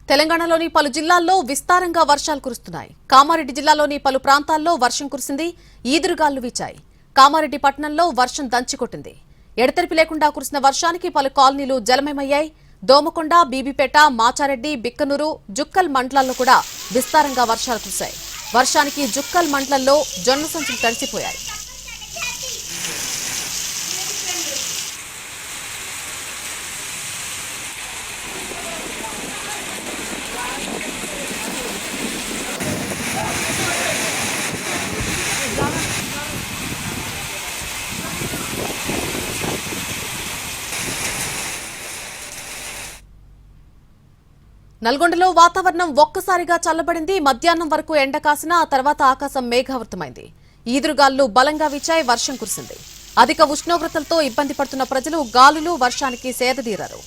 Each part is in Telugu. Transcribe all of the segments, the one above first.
తెలంగాణలోని పలు జిల్లాల్లో విస్తారంగా వర్షాలు కురుస్తున్నాయి. కామారెడ్డి జిల్లాలోని పలు ప్రాంతాల్లో వర్షం కురిసింది. ఈదురుగాలు వీచాయి. కామారెడ్డి పట్టణంలో వర్షం దంచికొట్టింది. ఎడతెరిపి లేకుండా కురిసిన వర్షానికి పలు కాలనీలు జలమయమయ్యాయి. దోమకొండ, బీబీపేట, మాచారెడ్డి, బిక్కనూరు, జుక్కల్ మండలాల్లో కూడా విస్తారంగా వర్షాలు కురిశాయి. వర్షానికి జుక్కల్ మండలంలో జొన్న సంచులు తడిసిపోయాయి. నల్గొండలో వాతావరణం ఒక్కసారిగా చల్లబడింది. మధ్యాహ్నం వరకు ఎండ కాసినా ఆ తర్వాత ఆకాశం మేఘావృతమైంది. ఈదురుగాలులు బలంగా వీచాయి. వర్షం కురిసింది. అధిక ఉష్ణోగ్రతలతో ఇబ్బంది పడుతున్న ప్రజలు గాలులు, వర్షానికి సేదతీరారు.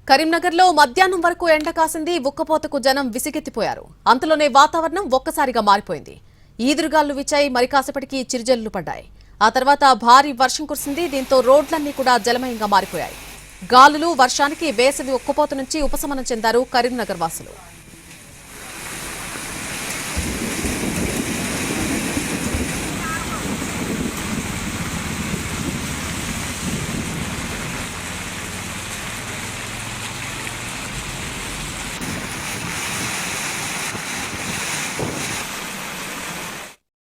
కరీంనగర్లో మధ్యాహ్నం వరకు ఎండ కాసింది. ఉక్కపోతకు జనం విసిగెత్తిపోయారు. అంతలోనే వాతావరణం ఒక్కసారిగా మారిపోయింది. ఈదురుగాలు వీచాయి. మరి కాసేపటికి చిరుజల్లులు పడ్డాయి. ఆ తర్వాత భారీ వర్షం కురిసింది. దీంతో రోడ్లన్నీ కూడా జలమయంగా మారిపోయాయి. గాలులు, వర్షానికి వేసవి ఉక్కపోత నుంచి ఉపశమనం చెందారు కరీంనగర్ వాసులు.